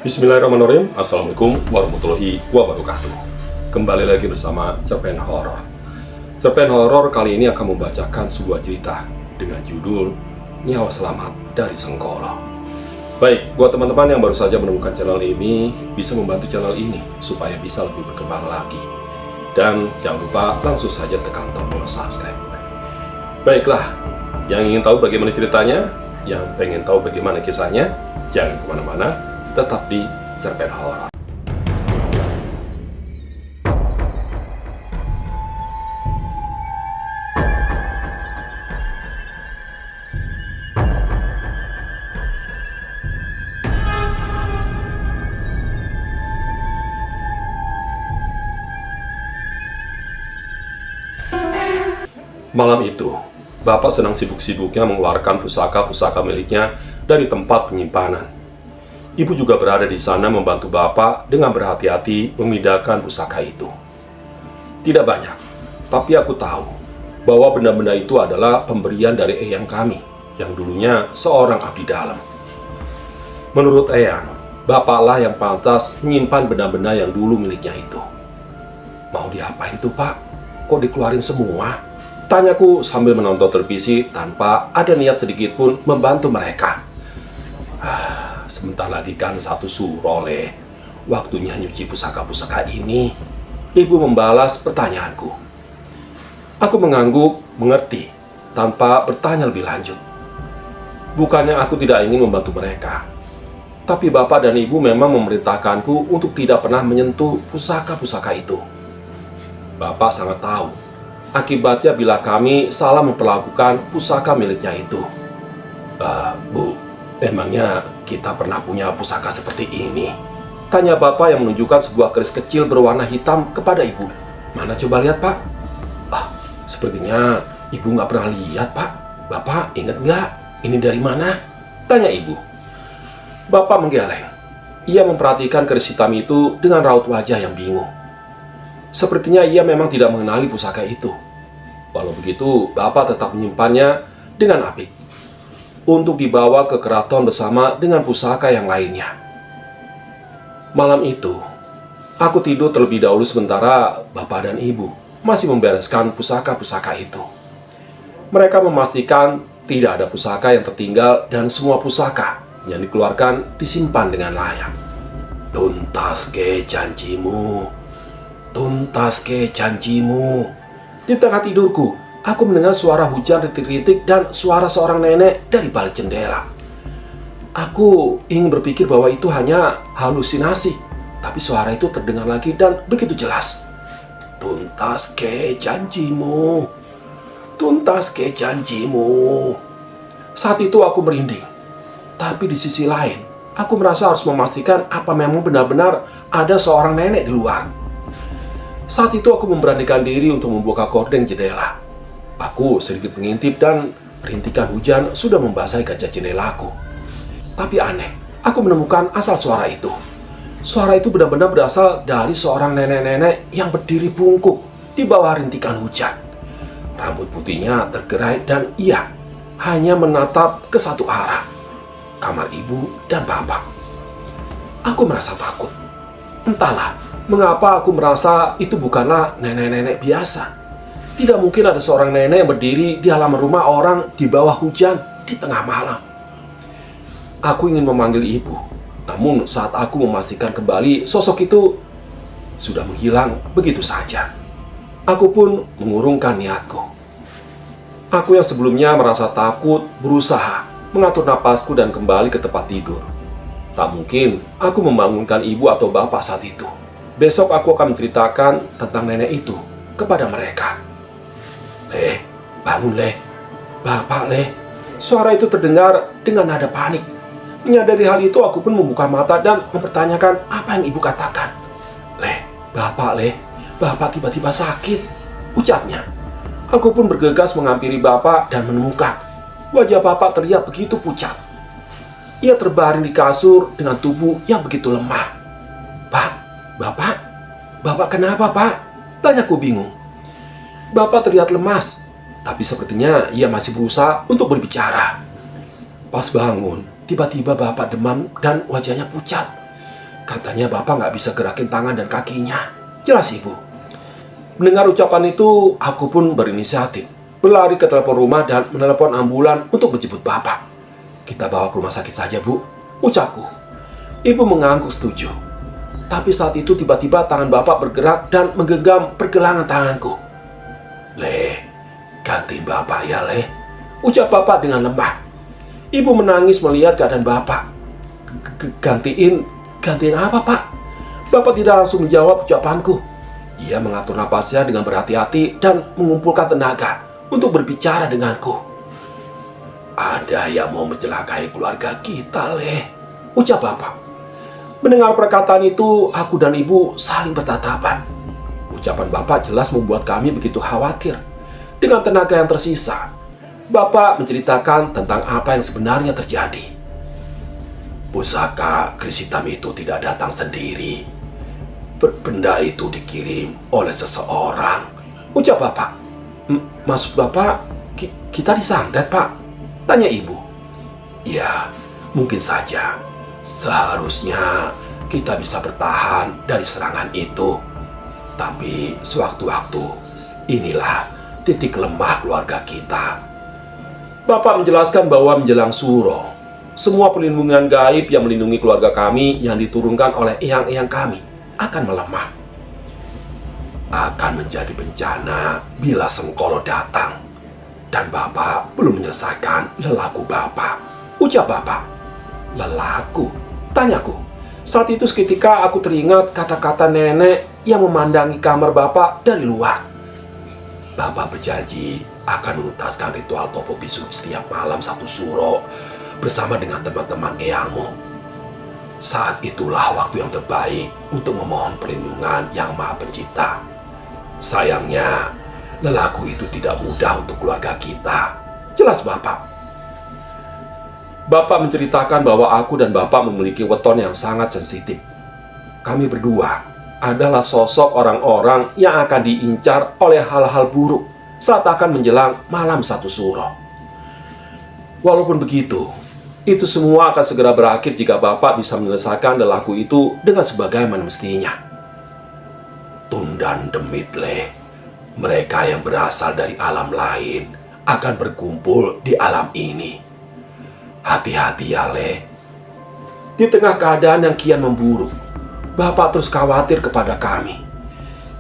Bismillahirrahmanirrahim. Assalamualaikum warahmatullahi wabarakatuh. Kembali lagi bersama Cerpen Horor. Cerpen Horor kali ini akan membacakan sebuah cerita dengan judul Nyawa Selamat dari Sengkolo. Baik, buat teman-teman yang baru saja menemukan channel ini, bisa membantu channel ini supaya bisa lebih berkembang lagi. Dan jangan lupa langsung saja tekan tombol subscribe. Baiklah, yang ingin tahu bagaimana ceritanya, yang pengen tahu bagaimana kisahnya, jangan kemana-mana, tetap di Cerpen Horor. Malam itu, Bapak sedang sibuk-sibuknya mengeluarkan pusaka-pusaka miliknya dari tempat penyimpanan. Ibu juga berada di sana membantu Bapak dengan berhati-hati memindahkan pusaka itu. Tidak banyak, tapi aku tahu bahwa benda-benda itu adalah pemberian dari Eyang kami, yang dulunya seorang abdi dalam. Menurut Eyang, Bapaklah yang pantas menyimpan benda-benda yang dulu miliknya itu. Mau diapain tuh, Pak? Kok dikeluarin semua? Tanyaku sambil menonton televisi tanpa ada niat sedikit pun membantu mereka. Sebentar lagi kan satu suro, Le. Waktunya nyuci pusaka-pusaka ini. Ibu membalas pertanyaanku. Aku mengangguk, mengerti, tanpa bertanya lebih lanjut. Bukannya aku tidak ingin membantu mereka, tapi Bapak dan Ibu memang memerintahkanku untuk tidak pernah menyentuh pusaka-pusaka itu. Bapak sangat tahu akibatnya bila kami salah memperlakukan pusaka miliknya itu. Bu, emangnya kita pernah punya pusaka seperti ini? Tanya Bapak yang menunjukkan sebuah keris kecil berwarna hitam kepada Ibu. Mana coba lihat, Pak? Sepertinya Ibu nggak pernah lihat, Pak. Bapak ingat nggak? Ini dari mana? Tanya Ibu. Bapak menggeleng. Ia memperhatikan keris hitam itu dengan raut wajah yang bingung. Sepertinya ia memang tidak mengenali pusaka itu. Walau begitu, Bapak tetap menyimpannya dengan apik untuk dibawa ke keraton bersama dengan pusaka yang lainnya. Malam itu, aku tidur terlebih dahulu sementara Bapak dan Ibu masih membereskan pusaka-pusaka itu. Mereka memastikan tidak ada pusaka yang tertinggal dan semua pusaka yang dikeluarkan disimpan dengan layak. Tuntas ke janjimu, tuntas ke janjimu. Di tengah tidurku, aku mendengar suara hujan rintik-rintik dan suara seorang nenek dari balik jendela. Aku ingin berpikir bahwa itu hanya halusinasi, tapi suara itu terdengar lagi dan begitu jelas. Tuntas ke janjimu, tuntas ke janjimu. Saat itu aku merinding, tapi di sisi lain, aku merasa harus memastikan apa memang benar-benar ada seorang nenek di luar. Saat itu aku memberanikan diri untuk membuka gorden jendela. Aku sedikit mengintip dan rintikan hujan sudah membasahi kaca jendelaku. Tapi aneh, aku menemukan asal suara itu. Suara itu benar-benar berasal dari seorang nenek-nenek yang berdiri bungkuk di bawah rintikan hujan. Rambut putihnya tergerai dan ia hanya menatap ke satu arah, kamar Ibu dan Bapak. Aku merasa takut. Entahlah, mengapa aku merasa itu bukanlah nenek-nenek biasa. Tidak mungkin ada seorang nenek yang berdiri di halaman rumah orang di bawah hujan di tengah malam. Aku ingin memanggil Ibu, namun saat aku memastikan kembali sosok itu sudah menghilang begitu saja. Aku pun mengurungkan niatku. Aku yang sebelumnya merasa takut berusaha mengatur napasku dan kembali ke tempat tidur. Tak mungkin aku membangunkan Ibu atau Bapak saat itu. Besok aku akan menceritakan tentang nenek itu kepada mereka. Le, bangun Le. Bapak Le. Suara itu terdengar dengan nada panik. Menyadari hal itu aku pun membuka mata dan mempertanyakan apa yang Ibu katakan. Le, Bapak Le. Bapak tiba-tiba sakit, ucapnya. Aku pun bergegas menghampiri Bapak dan menemukan wajah Bapak terlihat begitu pucat. Ia terbaring di kasur dengan tubuh yang begitu lemah. Pak, Bapak kenapa, Pak? Tanyaku bingung. Bapak terlihat lemas, tapi sepertinya ia masih berusaha untuk berbicara. Pas bangun, tiba-tiba Bapak demam dan wajahnya pucat. Katanya Bapak nggak bisa gerakin tangan dan kakinya. Jelas Ibu. Mendengar ucapan itu, aku pun berinisiatif berlari ke telepon rumah dan menelepon ambulan untuk menjemput Bapak. Kita bawa ke rumah sakit saja, Bu, ucapku. Ibu mengangguk setuju. Tapi saat itu tiba-tiba tangan Bapak bergerak dan menggenggam pergelangan tanganku. Le, gantiin Bapak ya, Le, ucap Bapak dengan lemah. Ibu menangis melihat keadaan Bapak. Gantiin apa, Pak? Bapak tidak langsung menjawab ucapanku. Ia mengatur napasnya dengan berhati-hati dan mengumpulkan tenaga untuk berbicara denganku. Ada yang mau mencelakai keluarga kita, Le, ucap Bapak. Mendengar perkataan itu, aku dan Ibu saling bertatapan. Ucapan Bapak jelas membuat kami begitu khawatir. Dengan tenaga yang tersisa, Bapak menceritakan tentang apa yang sebenarnya terjadi. Pusaka keris hitam itu tidak datang sendiri. Benda itu dikirim oleh seseorang, ucap Bapak. Maksud Bapak, kita disantet, Pak? Tanya Ibu. Ya, mungkin saja. Seharusnya kita bisa bertahan dari serangan itu. Tapi sewaktu-waktu, inilah titik lemah keluarga kita. Bapak menjelaskan bahwa menjelang Suro, semua perlindungan gaib yang melindungi keluarga kami yang diturunkan oleh eyang-eyang kami akan melemah. Akan menjadi bencana bila Sengkolo datang. Dan Bapak belum menyelesaikan lelaku Bapak, ucap Bapak. Lelaku? Tanyaku. Saat itu seketika aku teringat kata-kata nenek yang memandangi kamar Bapak dari luar. Bapak berjanji akan menuntaskan ritual topo bisu setiap malam satu Suro bersama dengan teman-teman eyangmu. Saat itulah waktu yang terbaik untuk memohon perlindungan Yang Maha Pencipta. Sayangnya, lelaku itu tidak mudah untuk keluarga kita. Jelas Bapak. Bapak menceritakan bahwa aku dan Bapak memiliki weton yang sangat sensitif. Kami berdua adalah sosok orang-orang yang akan diincar oleh hal-hal buruk saat akan menjelang malam satu Suro. Walaupun begitu, itu semua akan segera berakhir jika Bapak bisa menyelesaikan lelaku itu dengan sebagaimana mestinya. Tundan Demit, Le. Mereka yang berasal dari alam lain akan berkumpul di alam ini. Hati-hati ya, Le. Di tengah keadaan yang kian memburuk, Bapak terus khawatir kepada kami.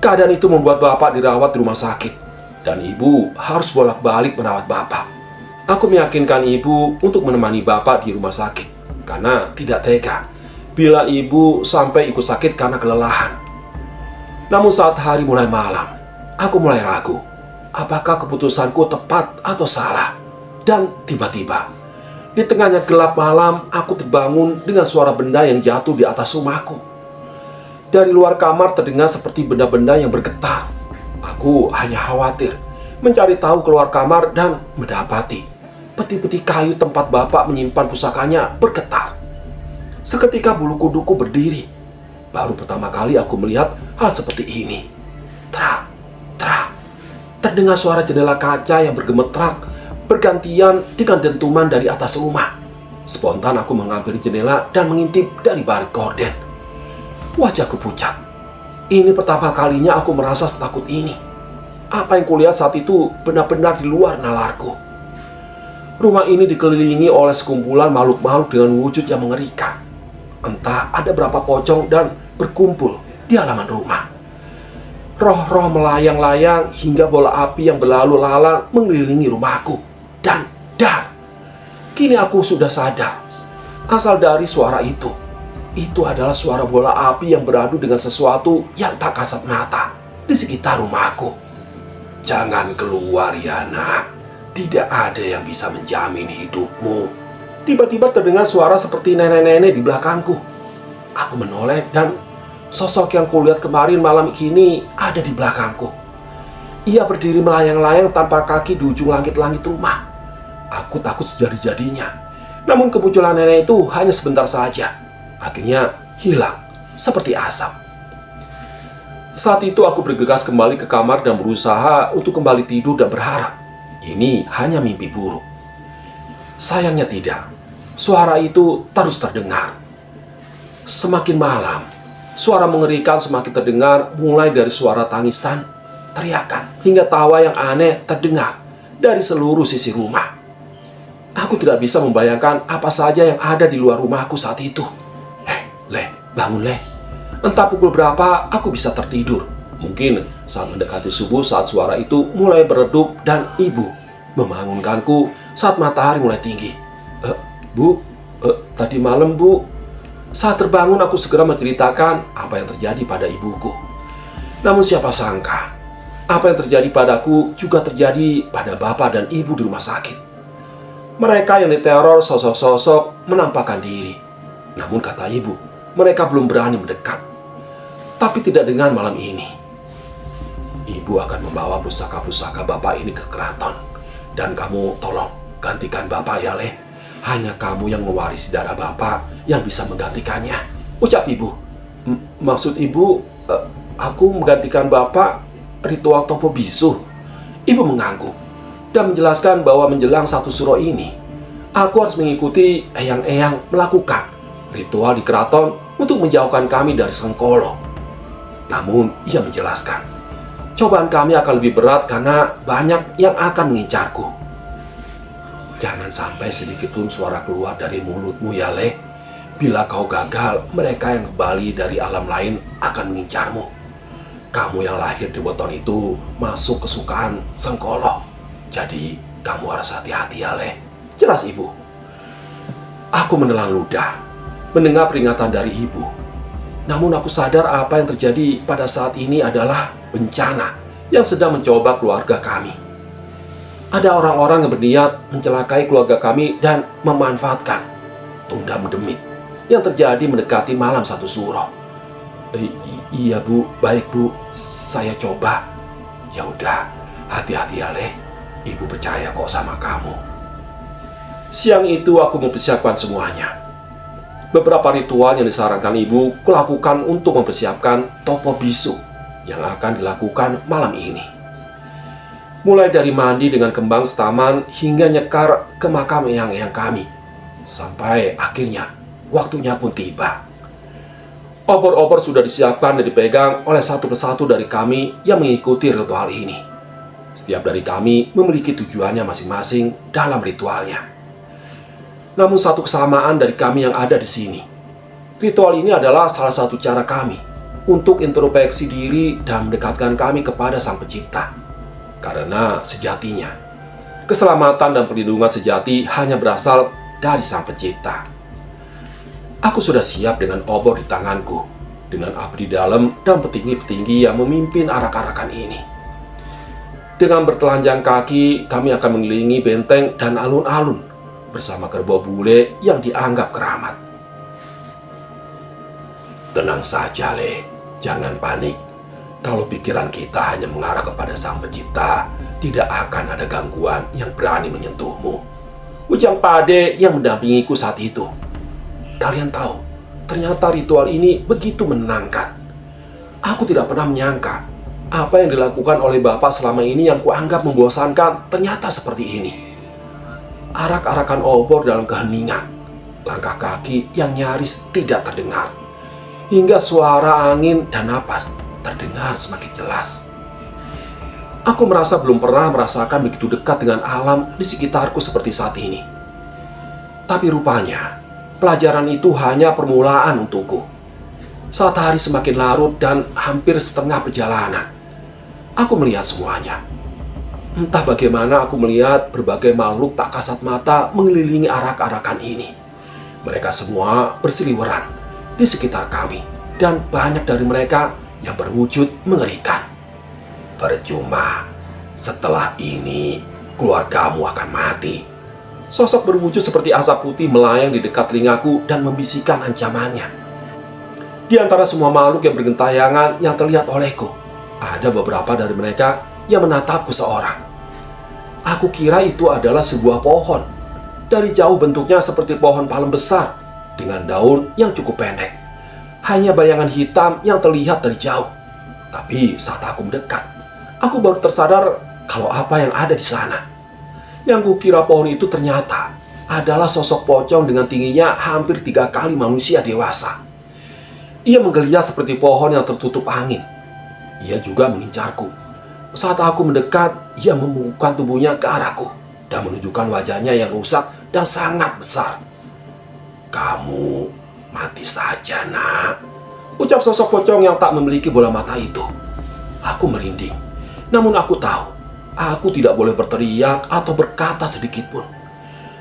Keadaan itu membuat Bapak dirawat di rumah sakit, dan Ibu harus bolak-balik merawat Bapak. Aku meyakinkan Ibu untuk menemani Bapak di rumah sakit, karena tidak tega bila Ibu sampai ikut sakit karena kelelahan. Namun saat hari mulai malam, aku mulai ragu, apakah keputusanku tepat atau salah. Dan tiba-tiba, di tengahnya gelap malam, aku terbangun dengan suara benda yang jatuh di atas rumahku. Dari luar kamar terdengar seperti benda-benda yang bergetar. Aku hanya khawatir, mencari tahu keluar kamar dan mendapati peti-peti kayu tempat Bapak menyimpan pusakanya bergetar. Seketika bulu kuduku berdiri. Baru pertama kali aku melihat hal seperti ini. Trak, trak. Terdengar suara jendela kaca yang bergemetrak bergantian dengan dentuman dari atas rumah. Spontan aku menghampiri jendela dan mengintip dari balik gorden. Wajahku pucat. Ini pertama kalinya aku merasa setakut ini. Apa yang kulihat saat itu benar-benar di luar nalarku. Rumah ini dikelilingi oleh sekumpulan makhluk-makhluk dengan wujud yang mengerikan. Entah ada berapa pocong dan berkumpul di halaman rumah. Roh-roh melayang-layang hingga bola api yang berlalu lalang mengelilingi rumahku. Dan dar, kini aku sudah sadar. Asal dari suara itu adalah suara bola api yang beradu dengan sesuatu yang tak kasat mata di sekitar rumahku. Jangan keluar ya nak. Tidak ada yang bisa menjamin hidupmu. Tiba-tiba terdengar suara seperti nenek-nenek di belakangku. Aku menoleh dan sosok yang kulihat kemarin malam ini ada di belakangku. Ia berdiri melayang-layang tanpa kaki di ujung langit-langit rumah. Aku takut sejadi-jadinya. Namun kemunculan nenek itu hanya sebentar saja. Akhirnya hilang seperti asap. Saat itu aku bergegas kembali ke kamar dan berusaha untuk kembali tidur dan berharap ini hanya mimpi buruk. Sayangnya tidak. Suara itu terus terdengar. Semakin malam, suara mengerikan semakin terdengar, mulai dari suara tangisan, teriakan, hingga tawa yang aneh terdengar dari seluruh sisi rumah. Aku tidak bisa membayangkan apa saja yang ada di luar rumahku saat itu. Le, bangun Le. Entah pukul berapa aku bisa tertidur. Mungkin saat mendekati subuh saat suara itu mulai beredup dan ibu membangunkanku saat matahari mulai tinggi. Bu, tadi malam bu. Saat terbangun aku segera menceritakan apa yang terjadi pada ibuku. Namun siapa sangka, apa yang terjadi padaku juga terjadi pada bapak dan ibu di rumah sakit. Mereka yang diteror sosok-sosok menampakkan diri. Namun kata ibu, mereka belum berani mendekat. Tapi tidak dengan malam ini. Ibu akan membawa pusaka-pusaka bapak ini ke keraton. Dan kamu tolong gantikan bapak ya Le. Hanya kamu yang mewarisi darah bapak yang bisa menggantikannya, ucap ibu. Maksud ibu, aku menggantikan bapak ritual topo bisu? Ibu mengangguk dan menjelaskan bahwa menjelang satu suro ini, aku harus mengikuti eyang-eyang melakukan ritual di keraton untuk menjauhkan kami dari Sengkolo. Namun ia menjelaskan, cobaan kami akan lebih berat karena banyak yang akan mengincarku. Jangan sampai sedikit pun suara keluar dari mulutmu ya Le. Bila kau gagal, mereka yang kembali dari alam lain akan mengincarmu. Kamu yang lahir di weton itu masuk kesukaan Sengkolo. Jadi kamu harus hati-hati ya Le. Jelas ibu. Aku menelan ludah mendengar peringatan dari ibu. Namun aku sadar apa yang terjadi pada saat ini adalah bencana yang sedang mencoba keluarga kami. Ada orang-orang yang berniat mencelakai keluarga kami dan memanfaatkan tunda demit yang terjadi mendekati malam satu suro. Iya bu, baik bu, saya coba. Ya udah, hati-hati ya Le. Ibu percaya kok sama kamu. Siang itu aku mempersiapkan semuanya. Beberapa ritual yang disarankan ibu kulakukan untuk mempersiapkan topo bisu yang akan dilakukan malam ini. Mulai dari mandi dengan kembang setaman hingga nyekar ke makam eyang-eyang kami. Sampai akhirnya waktunya pun tiba. Obor-obor sudah disiapkan dan dipegang oleh satu persatu dari kami yang mengikuti ritual ini. Setiap dari kami memiliki tujuannya masing-masing dalam ritualnya. Namun satu kesamaan dari kami yang ada di sini. Ritual ini adalah salah satu cara kami untuk introspeksi diri dan mendekatkan kami kepada Sang Pencipta. Karena sejatinya, keselamatan dan perlindungan sejati hanya berasal dari Sang Pencipta. Aku sudah siap dengan obor di tanganku, dengan api di dalam dan petinggi-petinggi yang memimpin arak-arakan ini. Dengan bertelanjang kaki, kami akan mengelilingi benteng dan alun-alun bersama kerbau bule yang dianggap keramat. Tenang saja Le, jangan panik. Kalau pikiran kita hanya mengarah kepada Sang Pencipta, tidak akan ada gangguan yang berani menyentuhmu, ujar Pade yang mendampingiku saat itu. Kalian tahu, ternyata ritual ini begitu menenangkan. Aku tidak pernah menyangka apa yang dilakukan oleh Bapak selama ini yang kuanggap membosankan ternyata seperti ini. Arak-arakan obor dalam keheningan, langkah kaki yang nyaris tidak terdengar, hingga suara angin dan napas terdengar semakin jelas. Aku merasa belum pernah merasakan begitu dekat dengan alam di sekitarku seperti saat ini. Tapi rupanya, pelajaran itu hanya permulaan untukku. Saat hari semakin larut dan hampir setengah perjalanan, aku melihat semuanya. Entah bagaimana aku melihat berbagai makhluk tak kasat mata mengelilingi arak-arakan ini. Mereka semua berseliweran di sekitar kami, dan banyak dari mereka yang berwujud mengerikan. Percuma, setelah ini keluargamu akan mati. Sosok berwujud seperti asap putih melayang di dekat telingaku dan membisikkan ancamannya. Di antara semua makhluk yang bergentayangan yang terlihat olehku, ada beberapa dari mereka yang menatapku seorang. Aku kira itu adalah sebuah pohon. Dari jauh bentuknya seperti pohon palem besar dengan daun yang cukup pendek. Hanya bayangan hitam yang terlihat dari jauh. Tapi saat aku mendekat, aku baru tersadar kalau apa yang ada di sana. Yang kukira pohon itu ternyata adalah sosok pocong dengan tingginya hampir 3 kali manusia dewasa. Ia menggeliat seperti pohon yang tertutup angin. Ia juga mengincarku. Saat aku mendekat, ia membuka tubuhnya ke arahku dan menunjukkan wajahnya yang rusak dan sangat besar. "Kamu mati saja, nak," ucap sosok pocong yang tak memiliki bola mata itu. Aku merinding. Namun aku tahu, aku tidak boleh berteriak atau berkata sedikit pun.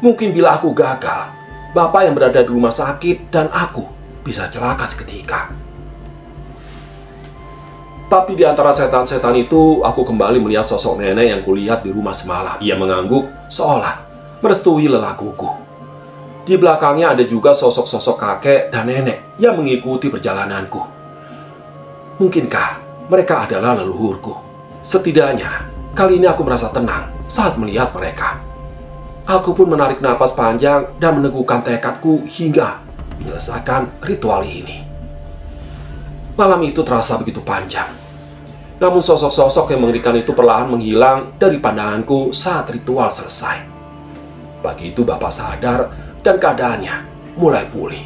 Mungkin bila aku gagal, Bapak yang berada di rumah sakit dan aku bisa celaka seketika. Tapi di antara setan-setan itu, aku kembali melihat sosok nenek yang kulihat di rumah semalam. Ia mengangguk seolah merestui lelakuku. Di belakangnya ada juga sosok-sosok kakek dan nenek yang mengikuti perjalananku. Mungkinkah mereka adalah leluhurku? Setidaknya, kali ini aku merasa tenang saat melihat mereka. Aku pun menarik napas panjang dan meneguhkan tekadku hingga menyelesaikan ritual ini. Malam itu terasa begitu panjang. Namun sosok-sosok yang mengerikan itu perlahan menghilang dari pandanganku saat ritual selesai. Pagi itu Bapak sadar dan keadaannya mulai pulih.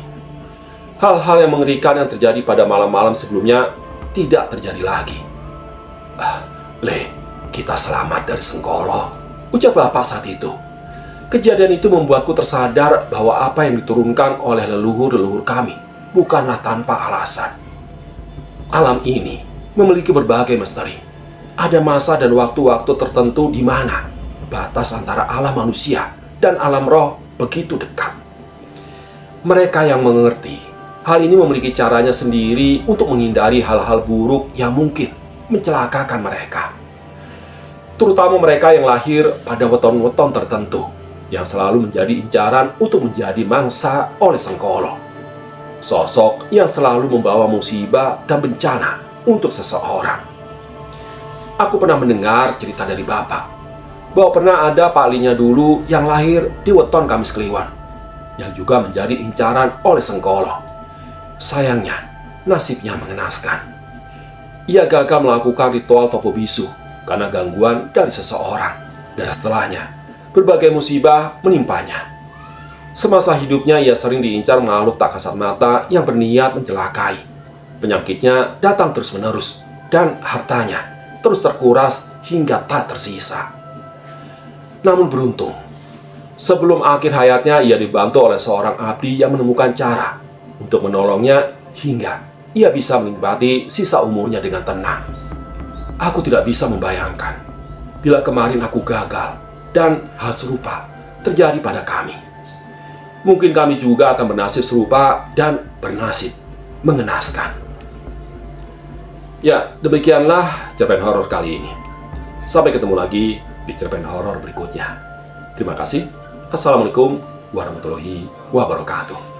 Hal-hal yang mengerikan yang terjadi pada malam-malam sebelumnya tidak terjadi lagi. "Le, kita selamat dari Senggolo," ucap Bapak saat itu. Kejadian itu membuatku tersadar bahwa apa yang diturunkan oleh leluhur-leluhur kami bukanlah tanpa alasan. Alam ini memiliki berbagai misteri. Ada masa dan waktu-waktu tertentu di mana batas antara alam manusia dan alam roh begitu dekat. Mereka yang mengerti hal ini memiliki caranya sendiri untuk menghindari hal-hal buruk yang mungkin mencelakakan mereka. Terutama mereka yang lahir pada weton-weton tertentu, yang selalu menjadi incaran untuk menjadi mangsa oleh Senggolo. Sosok yang selalu membawa musibah dan bencana untuk seseorang. Aku pernah mendengar cerita dari Bapak bahwa pernah ada Pak Linya dulu yang lahir di weton Kamis Kliwon, yang juga menjadi incaran oleh Senggolo. Sayangnya, nasibnya mengenaskan. Ia gagal melakukan ritual Topo Bisu karena gangguan dari seseorang, dan setelahnya berbagai musibah menimpanya. Semasa hidupnya ia sering diincar makhluk tak kasat mata yang berniat mencelakai. Penyakitnya datang terus-menerus dan hartanya terus terkuras hingga tak tersisa. Namun beruntung, sebelum akhir hayatnya ia dibantu oleh seorang abdi yang menemukan cara untuk menolongnya hingga ia bisa menikmati sisa umurnya dengan tenang. Aku tidak bisa membayangkan bila kemarin aku gagal dan hal serupa terjadi pada kami. Mungkin kami juga akan bernasib serupa dan bernasib mengenaskan. Ya, demikianlah cerpen horor kali ini. Sampai ketemu lagi di cerpen horor berikutnya. Terima kasih. Assalamualaikum warahmatullahi wabarakatuh.